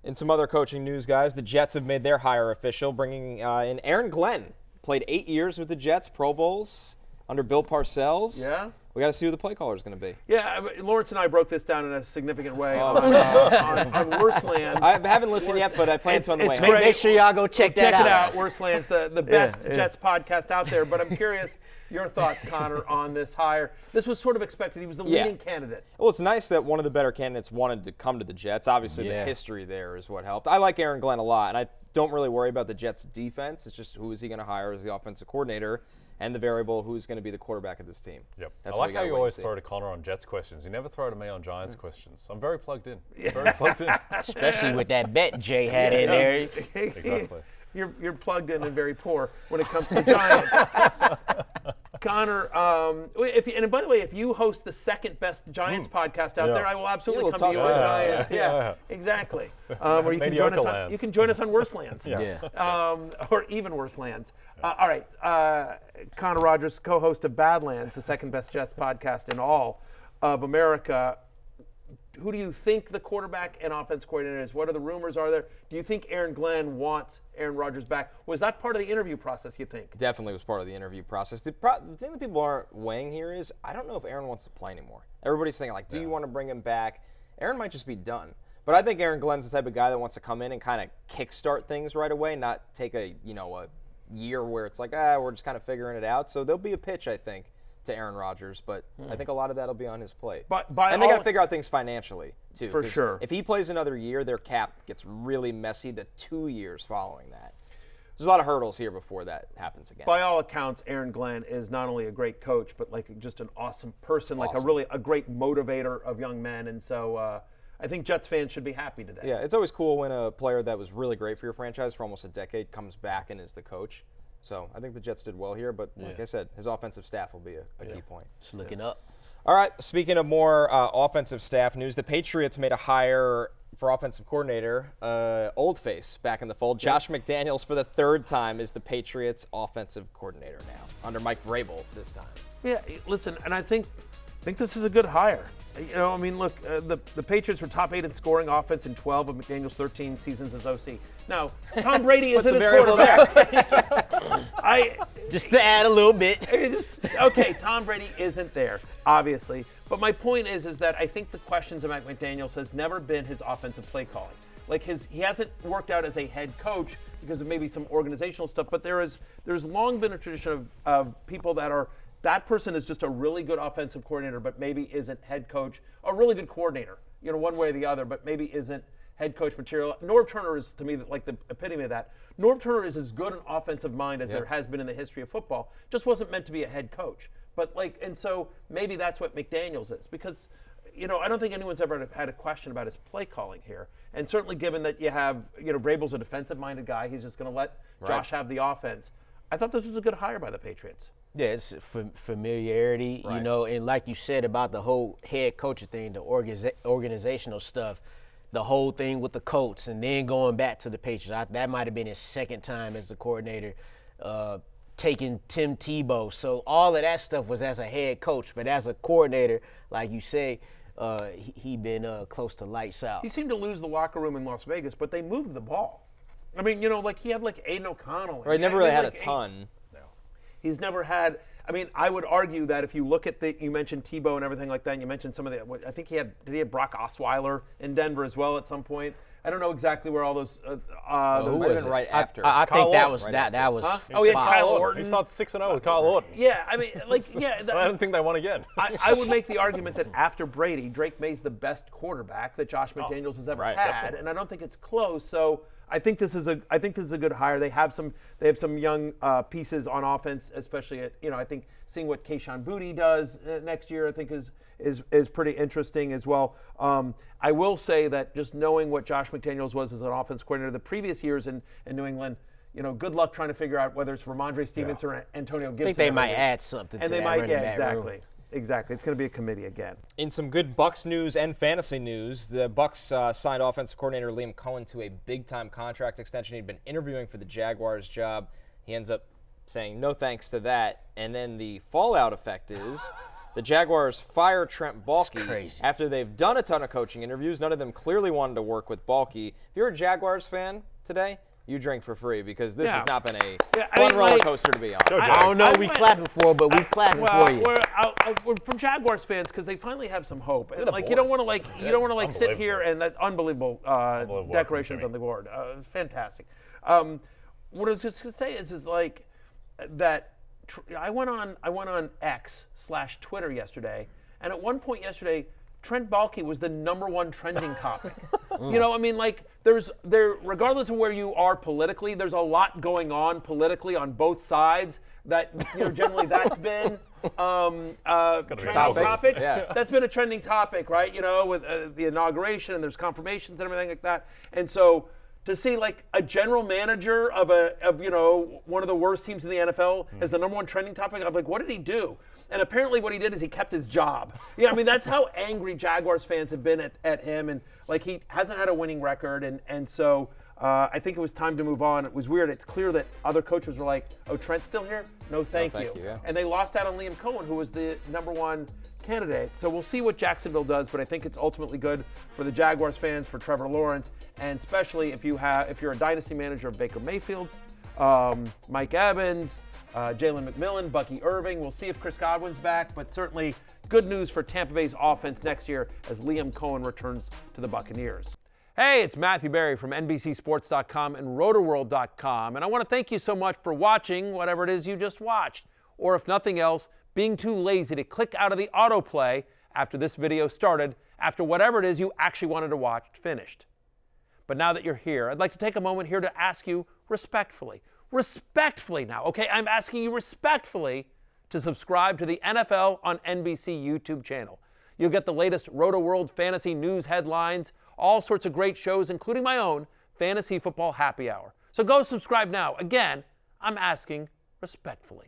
In some other coaching news, guys, the Jets have made their hire official, bringing in Aaron Glenn. Played 8 years with the Jets, Pro Bowls under Bill Parcells. Yeah. We got to see who the play caller is going to be. Yeah, Lawrence and I broke this down in a significant way on Worstlands. I haven't listened yet, but I plan to on the way. Make sure y'all go check that out. Check it out, Worstlands, the best Jets podcast out there. But I'm curious, your thoughts, Connor, on this hire. This was sort of expected. He was the leading candidate. Well, it's nice that one of the better candidates wanted to come to the Jets. Obviously, the history there is what helped. I like Aaron Glenn a lot, and I don't really worry about the Jets' defense. It's just who is he going to hire as the offensive coordinator, and the variable who's going to be the quarterback of this team. Yep. That's I like how you always throw to Connor on Jets questions. You never throw to me on Giants questions. I'm very plugged in. Very plugged in. Especially with that bet Jay had in there. Exactly. You're plugged in and very poor when it comes to Giants. Connor, and by the way, if you host the second best Giants podcast out there, I will absolutely come to you on Giants. Yeah, exactly. Or you can join us on, Worstlands. Or even Worstlands. All right, Connor Rogers, co-host of Badlands, the second best Jets podcast in all of America. Who do you think the quarterback and offense coordinator is? What are the rumors are there? Do you think Aaron Glenn wants Aaron Rodgers back? Was that part of the interview process, you think? Definitely was part of the interview process. The thing that people aren't weighing here is I don't know if Aaron wants to play anymore. Everybody's saying, like, do you want to bring him back? Aaron might just be done. But I think Aaron Glenn's the type of guy that wants to come in and kind of kickstart things right away, not take a year where it's like, we're just kind of figuring it out. So there'll be a pitch, I think, to Aaron Rodgers, but I think a lot of that will be on his plate. And they got to figure out things financially, too. For sure. If he plays another year, their cap gets really messy the 2 years following that. There's a lot of hurdles here before that happens again. By all accounts, Aaron Glenn is not only a great coach, but like just an awesome person, like a great motivator of young men. And so I think Jets fans should be happy today. Yeah, it's always cool when a player that was really great for your franchise for almost a decade comes back and is the coach. So I think the Jets did well here, but like I said, his offensive staff will be a key point. Just looking up. All right, speaking of more offensive staff news, the Patriots made a hire for offensive coordinator, old face back in the fold. Josh McDaniels, for the third time, is the Patriots offensive coordinator now, under Mike Vrabel this time. Yeah, listen, and I think this is a good hire. You know, I mean, look, the Patriots were top 8 in scoring offense in 12 of McDaniels' 13 seasons as OC. Now, Tom Brady isn't his quarterback. Just to add a little bit. Okay, Tom Brady isn't there, obviously. But my point is that I think the questions about McDaniels has never been his offensive play calling. Like he hasn't worked out as a head coach because of maybe some organizational stuff. But there's long been a tradition of people that person is just a really good offensive coordinator, but maybe isn't head coach, a really good coordinator, one way or the other, but maybe isn't head coach material. Norv Turner is, to me, like the epitome of that. Norv Turner is as good an offensive mind as there has been in the history of football, just wasn't meant to be a head coach. But and so maybe that's what McDaniels is, because, I don't think anyone's ever had a question about his play calling here. And certainly given that you have, Vrabel's a defensive-minded guy, he's just going to let Josh have the offense. I thought this was a good hire by the Patriots. Yeah, it's familiarity, and like you said about the whole head coaching thing, the organizational stuff, the whole thing with the Colts, and then going back to the Patriots. That might have been his second time as the coordinator, taking Tim Tebow. So all of that stuff was as a head coach, but as a coordinator, like you say, he been close to lights out. He seemed to lose the locker room in Las Vegas, but they moved the ball. I mean, he had like Aiden O'Connell. Right, never really had a ton. He's never had. I mean, I would argue that if you look at you mentioned Tebow and everything like that, and you mentioned some of the. I think did he have Brock Osweiler in Denver as well at some point? I don't know exactly where all those. Who was it? Right after. I think that was right that was. Huh? Oh yeah, Kyle Orton. He starts 6-0 with Kyle Orton. Yeah, I mean, I don't think they won again. I would make the argument that after Brady, Drake May's the best quarterback that Josh McDaniels has ever had, definitely. And I don't think it's close. So I think this is a good hire. They have some young pieces on offense, especially at I think seeing what Kayshon Boutte does next year, I think is pretty interesting as well. I will say that just knowing what Josh McDaniels was as an offense coordinator the previous years in New England, good luck trying to figure out whether it's Ramondre Stevenson or Antonio Gibson. I think they might add something to that. And they might, exactly. Room. Exactly. It's going to be a committee again. In some good Bucs news and fantasy news, the Bucs signed offensive coordinator Liam Cohen to a big-time contract extension. He'd been interviewing for the Jaguars job. He ends up saying no thanks to that. And then the fallout effect is The Jaguars fire Trent Baalke crazy. after they've done a ton of coaching interviews. None of them clearly wanted to work with Baalke. If you're a Jaguars fan today, you drink for free because this has not been a fun roller coaster to be on. I don't know we clapping for, but we clapping for you. We're from Jaguars fans because they finally have some hope. And, you don't want to sit here and that unbelievable decorations on the board. Fantastic. What I was just gonna say is like that. I went on X/Twitter yesterday, and at one point yesterday, Trent Baalke was the #1 trending topic. Regardless of where you are politically, there's a lot going on politically on both sides. That generally that's been trending topics. Yeah. That's been a trending topic, right? With the inauguration and there's confirmations and everything like that, and so. To see like a general manager of one of the worst teams in the NFL as the #1 trending topic, I'm like, what did he do? And apparently, what he did is he kept his job. That's how angry Jaguars fans have been at him, and like he hasn't had a winning record, and so I think it was time to move on. It was weird. It's clear that other coaches were like, "Oh, Trent's still here? No, thank you." Yeah. And they lost out on Liam Cohen, who was the #1 candidate. So we'll see what Jacksonville does, but I think it's ultimately good for the Jaguars fans, for Trevor Lawrence, and especially if you're a dynasty manager of Baker Mayfield, Mike Evans, Jalen McMillan, Bucky Irving. We'll see if Chris Godwin's back, but certainly good news for Tampa Bay's offense next year as Liam Cohen returns to the Buccaneers. Hey, it's Matthew Berry from NBCSports.com and RotoWorld.com, and I want to thank you so much for watching whatever it is you just watched, or if nothing else, being too lazy to click out of the autoplay after this video started, after whatever it is you actually wanted to watch finished. But now that you're here, I'd like to take a moment here to ask you respectfully now, okay? I'm asking you respectfully to subscribe to the NFL on NBC YouTube channel. You'll get the latest Roto-World fantasy news headlines, all sorts of great shows, including my own Fantasy Football Happy Hour. So go subscribe now. Again, I'm asking respectfully.